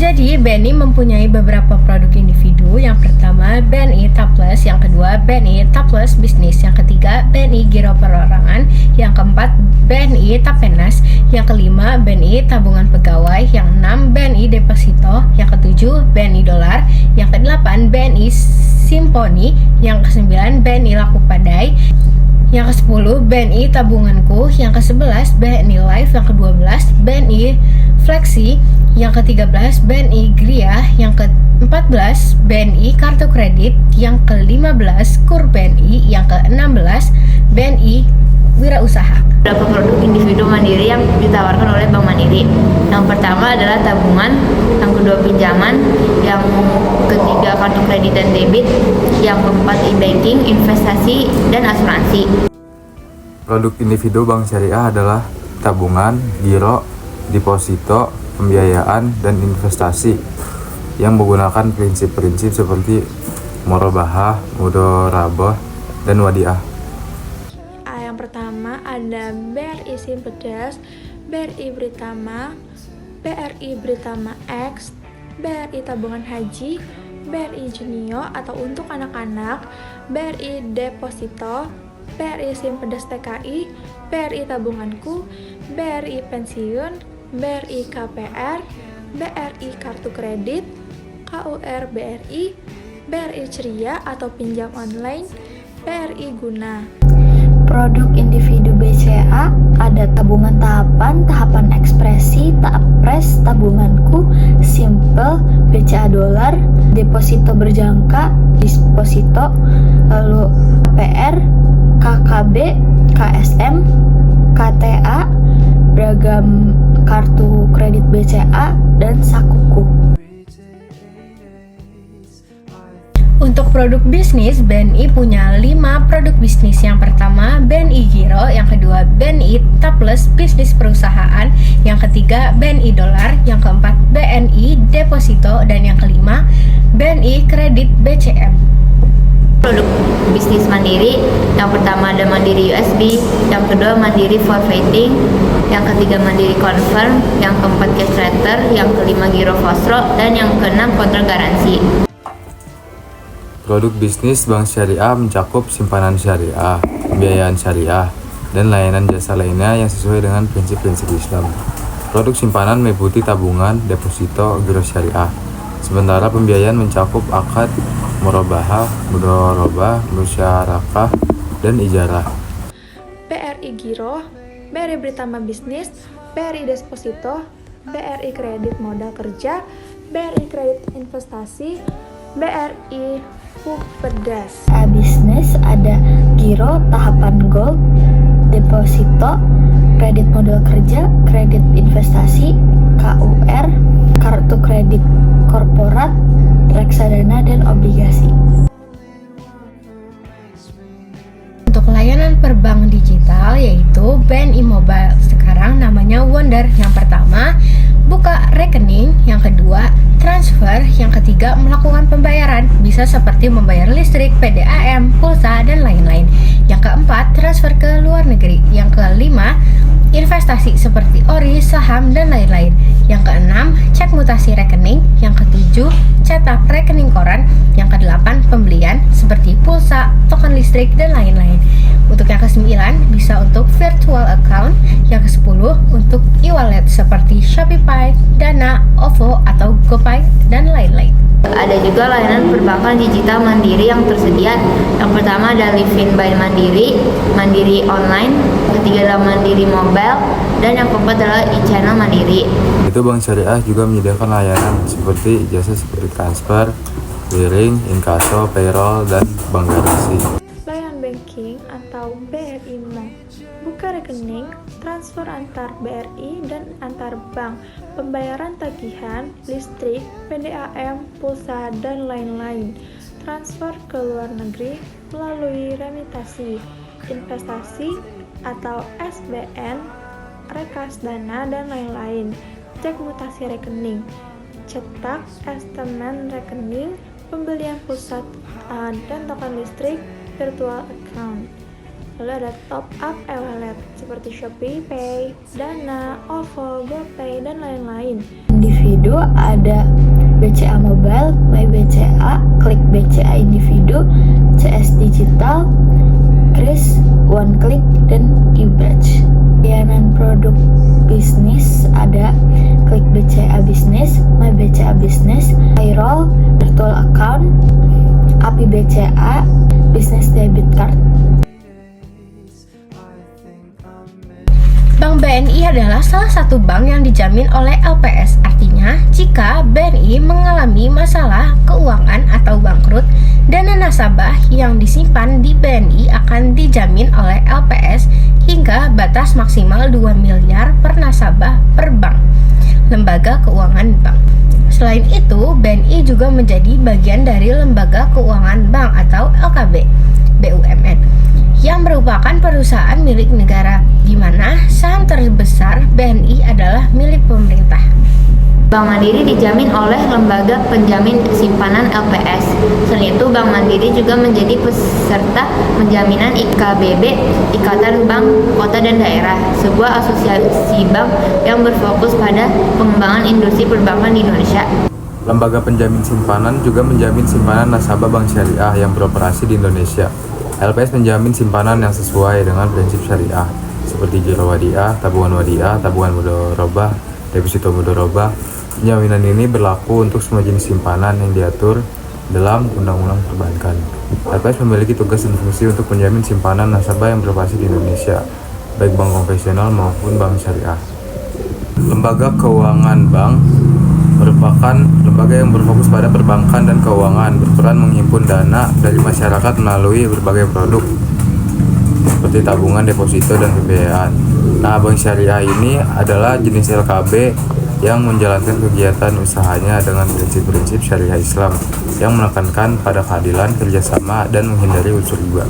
Jadi BNI mempunyai beberapa produk individu. Yang pertama BNI Taplus, yang kedua BNI Taplus Bisnis, yang ketiga BNI Giro Perorangan, yang keempat BNI Tapenas, yang kelima BNI Tabungan Pegawai, yang enam BNI Deposito, yang ketujuh BNI Dolar, yang kedelapan BNI Simponi, yang kesembilan BNI Laku Padai, yang ke-10 BNI Tabunganku, yang ke-11 BNI Life, yang ke-12 BNI Flexi, yang ke-13 BNI Gria, yang ke-14 BNI Kartu Kredit, yang ke-15 Kur BNI, yang ke-16 BNI Wirausaha. Beberapa produk individu mandiri yang ditawarkan oleh Bank Mandiri. Yang pertama adalah tabungan, yang kedua pinjaman, yang ketiga kartu kredit dan debit, yang keempat e-banking, investasi, dan asuransi. Produk individu bank syariah adalah tabungan, giro, deposito, pembiayaan, dan investasi yang menggunakan prinsip-prinsip seperti murabahah, mudharabah, dan wadiah. Yang pertama ada BRI Simpedes, BRI Britama, BRI Britama X, BRI Tabungan Haji, BRI Junio atau untuk anak-anak, BRI Deposito, BRI Simpedes TKI, BRI Tabunganku, BRI Pensiun, BRI KPR, BRI Kartu Kredit, KUR BRI, BRI Ceria atau pinjam online, BRI Guna. Produk individu BCA ada tabungan tahapan, tahapan ekspresi, Tapres, tabunganku, simple, BCA dolar, deposito berjangka, disposito, lalu KPR, KKB, KSM, KTA, beragam kartu kredit BCA, dan Sakuku. Untuk produk bisnis, BNI punya 5 produk bisnis. Yang pertama BNI Giro, yang kedua BNI Taplus Bisnis Perusahaan, yang ketiga BNI Dolar, yang keempat BNI Deposito, dan yang kelima BNI Kredit BCM. Produk bisnis mandiri, yang pertama ada Mandiri USB, yang kedua Mandiri Forfeiting, yang ketiga Mandiri Confirm, yang keempat Cash Letter, yang kelima Giro Fosro, dan yang keenam kontrak garansi. Produk bisnis bank syariah mencakup simpanan syariah, pembiayaan syariah, dan layanan jasa lainnya yang sesuai dengan prinsip-prinsip Islam. Produk simpanan meliputi tabungan, deposito, giro syariah. Sementara pembiayaan mencakup akad, murabahah, mudharabah, musyarakah, dan ijarah. BRI Giro, BRI Britama Bisnis, BRI Deposito, BRI Kredit Modal Kerja, BRI Kredit Investasi, BRI Pedas. Bisnis ada giro, tahapan gold, deposito, kredit modal kerja, kredit investasi, KUR, kartu kredit korporat, reksadana, dan obligasi. Untuk layanan perbank digital yaitu BNI Mobile, sekarang namanya Wonder. Yang pertama buka rekening, yang kedua transfer, yang ketiga melakukan pembayaran, bisa seperti membayar listrik, PDAM, pulsa, dan lain-lain. Yang keempat transfer ke luar negeri, yang kelima investasi seperti ori, saham, dan lain-lain. Yang keenam cek mutasi rekening, yang ketujuh cetak rekening koran, yang kedelapan pembelian seperti pulsa, token listrik, dan lain-lain. Untuk yang ke-9 bisa untuk virtual account, yang ke-10 untuk e-wallet seperti Shopify, Dana, OVO atau GoPay, dan lain-lain. Ada juga layanan perbankan digital mandiri yang tersedia. Yang pertama ada Livin by Mandiri, Mandiri Online, ketiga adalah Mandiri Mobile, dan yang keempat adalah e-channel Mandiri. Itu bank syariah juga menyediakan layanan seperti jasa seperti transfer, clearing, inkaso, payroll, dan bank garansi. Layanan banking atau BRI Mo, buka rekening, transfer antar BRI dan antar bank, pembayaran tagihan, listrik, PDAM, pulsa, dan lain-lain, transfer ke luar negeri melalui remitasi, investasi atau SBN, reksadana, dan lain-lain, cek mutasi rekening, cetak estatement rekening, pembelian pulsa dan token listrik, virtual account. Lalu ada top up e-wallet seperti Shopee Pay, Dana, OVO, GoPay, dan lain-lain. Individu individu ada BCA Mobile, My BCA, Klik BCA Individu, CS Digital, Kris, One Click, dan eBatch. Layanan produk bisnis ada Klik BCA Business, My BCA Business, Payroll, Virtual Account, API BCA, Business Debit Card. Bank BNI adalah salah satu bank yang dijamin oleh LPS. Artinya, jika BNI mengalami masalah keuangan atau bangkrut, dana nasabah yang disimpan di BNI akan dijamin oleh LPS hingga batas maksimal 2 miliar per nasabah per bank, lembaga keuangan bank. Selain itu, BNI juga menjadi bagian dari lembaga keuangan bank atau LKB, BUMN, yang merupakan perusahaan milik negara, di mana saham terbesar BNI adalah milik pemerintah. Bank Mandiri dijamin oleh lembaga penjamin simpanan LPS. Selain itu, Bank Mandiri juga menjadi peserta penjaminan IKBB, Ikatan Bank Kota dan Daerah, sebuah asosiasi bank yang berfokus pada pengembangan industri perbankan di Indonesia. Lembaga penjamin simpanan juga menjamin simpanan nasabah bank syariah yang beroperasi di Indonesia. LPS menjamin simpanan yang sesuai dengan prinsip syariah, seperti giro wadiah, tabungan mudharabah, deposito mudharabah. Penjaminan ini berlaku untuk semua jenis simpanan yang diatur dalam Undang-Undang Perbankan. LPS memiliki tugas dan fungsi untuk menjamin simpanan nasabah yang beroperasi di Indonesia, baik bank konvensional maupun bank syariah. Lembaga keuangan bank merupakan lembaga yang berfokus pada perbankan dan keuangan, berperan menghimpun dana dari masyarakat melalui berbagai produk seperti tabungan, deposito, dan pembiayaan. Nah, bank syariah ini adalah jenis LKB yang menjalankan kegiatan usahanya dengan prinsip-prinsip syariah Islam yang menekankan pada keadilan, kerjasama, dan menghindari unsur riba.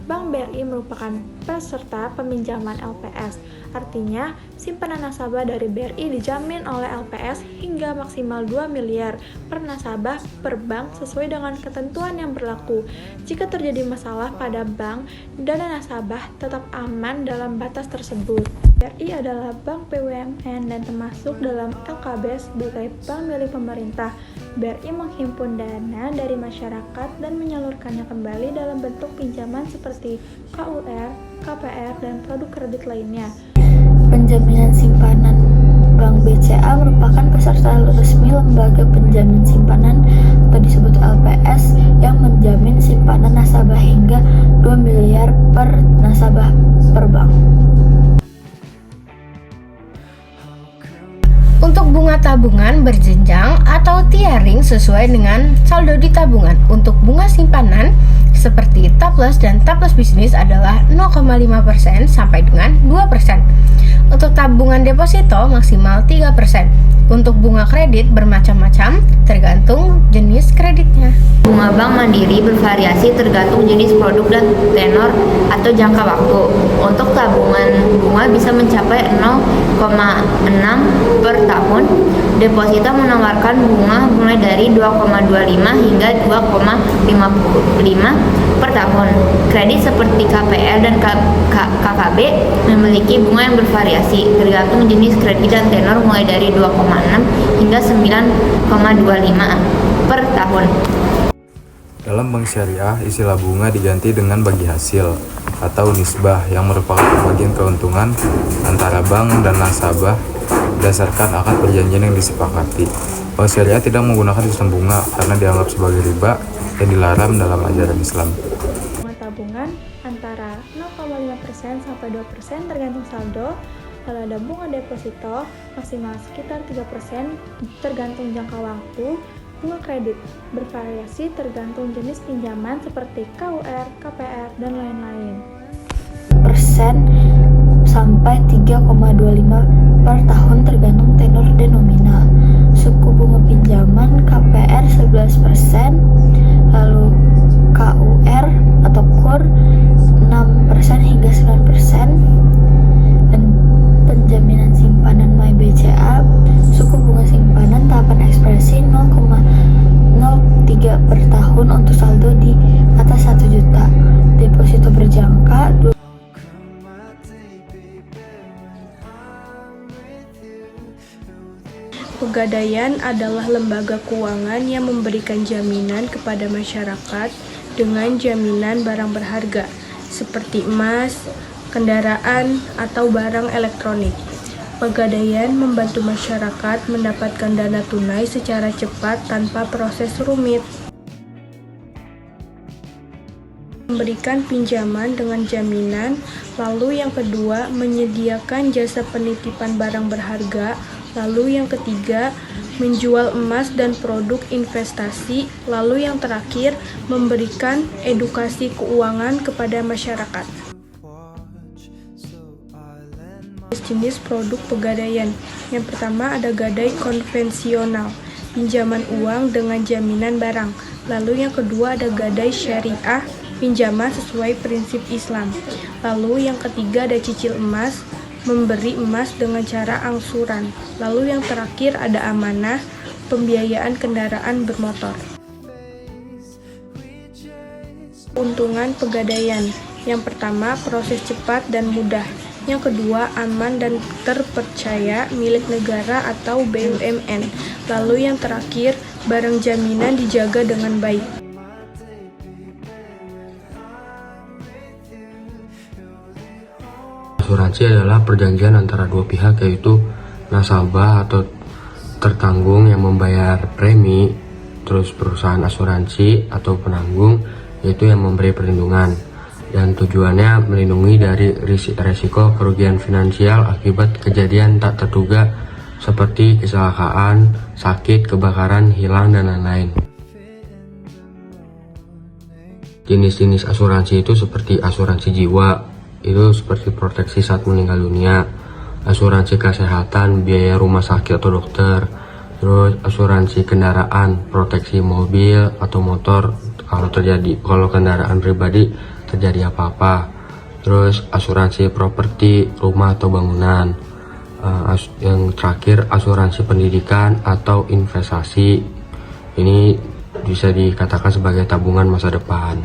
Bank BRI merupakan peserta peminjaman LPS. Artinya, simpanan nasabah dari BRI dijamin oleh LPS hingga maksimal 2 miliar per nasabah per bank sesuai dengan ketentuan yang berlaku. Jika terjadi masalah pada bank, dana nasabah tetap aman dalam batas tersebut. BRI adalah bank BUMN dan termasuk dalam LKB sebagai bank milik pemerintah. BRI menghimpun dana dari masyarakat dan menyalurkannya kembali dalam bentuk pinjaman seperti KUR, KPR, dan produk kredit lainnya. Penjaminan simpanan Bank BCA merupakan peserta resmi lembaga penjamin simpanan atau disebut LPS yang menjamin simpanan nasabah hingga 2 miliar per nasabah per bank. Untuk bunga tabungan berjenjang atau tiering sesuai dengan saldo di tabungan. Untuk bunga simpanan seperti Taplus dan Taplus Bisnis adalah 0,5% sampai dengan 2%. Untuk tabungan deposito maksimal 3%. Untuk bunga kredit bermacam-macam tergantung jenis kreditnya. Bunga Bank Mandiri bervariasi tergantung jenis produk dan tenor atau jangka waktu. Untuk tabungan bunga bisa mencapai 0,6 per tahun. Deposito menawarkan bunga mulai dari 2,25 hingga 2,55 per tahun. Kredit seperti KPR dan KKB memiliki bunga yang bervariasi tergantung jenis kredit dan tenor mulai dari 2,6 hingga 9,25 per tahun. Dalam bank syariah, istilah bunga diganti dengan bagi hasil atau nisbah yang merupakan pembagian keuntungan antara bank dan nasabah berdasarkan akad perjanjian yang disepakati. Bank syariah tidak menggunakan sistem bunga karena dianggap sebagai riba yang dilarang dalam ajaran Islam. Bunga tabungan antara 0,5% sampai 2% tergantung saldo. Kalau ada bunga deposito maksimal sekitar 3% tergantung jangka waktu. Bunga kredit bervariasi tergantung jenis pinjaman seperti KUR, KPR, dan lain-lain. Persen sampai 3,25 per tahun tergantung tenor dan nominal. Suku bunga pinjaman KPR 11%, lalu KUR atau KUR 6% hingga 9%, dan penjaminan simpanan My BCA suku bunga simpanan tahapan ekspresi 0,03 per tahun untuk saldo di atas 1 juta. Deposito berjangka Tugas Pegadaian adalah lembaga keuangan yang memberikan jaminan kepada masyarakat dengan jaminan barang berharga seperti emas, kendaraan, atau barang elektronik. Pegadaian membantu masyarakat mendapatkan dana tunai secara cepat tanpa proses rumit. Memberikan pinjaman dengan jaminan, lalu yang kedua menyediakan jasa penitipan barang berharga, lalu yang ketiga menjual emas dan produk investasi, lalu yang terakhir memberikan edukasi keuangan kepada masyarakat. Jenis produk pegadaian. Yang pertama ada gadai konvensional, pinjaman uang dengan jaminan barang. Lalu yang kedua ada gadai syariah, pinjaman sesuai prinsip Islam. Lalu yang ketiga ada cicil emas, memberi emas dengan cara angsuran. Lalu yang terakhir ada amanah, pembiayaan kendaraan bermotor. Keuntungan pegadaian. Yang pertama, proses cepat dan mudah. Yang kedua, aman dan terpercaya, milik negara atau BUMN. Lalu yang terakhir, barang jaminan dijaga dengan baik. Asuransi adalah perjanjian antara dua pihak, yaitu nasabah atau tertanggung yang membayar premi, terus perusahaan asuransi atau penanggung yaitu yang memberi perlindungan. Dan tujuannya melindungi dari risiko kerugian finansial akibat kejadian tak terduga seperti kecelakaan, sakit, kebakaran, hilang, dan lain-lain. Jenis-jenis asuransi itu seperti asuransi jiwa, itu seperti proteksi saat meninggal dunia, asuransi kesehatan, biaya rumah sakit atau dokter, terus asuransi kendaraan, proteksi mobil atau motor kalau kendaraan pribadi terjadi apa-apa, terus asuransi properti, rumah atau bangunan, yang terakhir asuransi pendidikan atau investasi. Ini bisa dikatakan sebagai tabungan masa depan.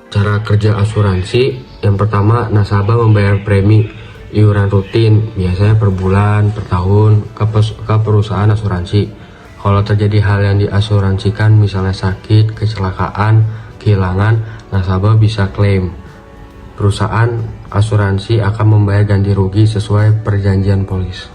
Cara kerja asuransi, yang pertama nasabah membayar premi iuran rutin, biasanya per bulan, per tahun ke perusahaan asuransi. Kalau terjadi hal yang diasuransikan, misalnya sakit, kecelakaan, kehilangan, nasabah bisa klaim. Perusahaan asuransi akan membayar ganti rugi sesuai perjanjian polis.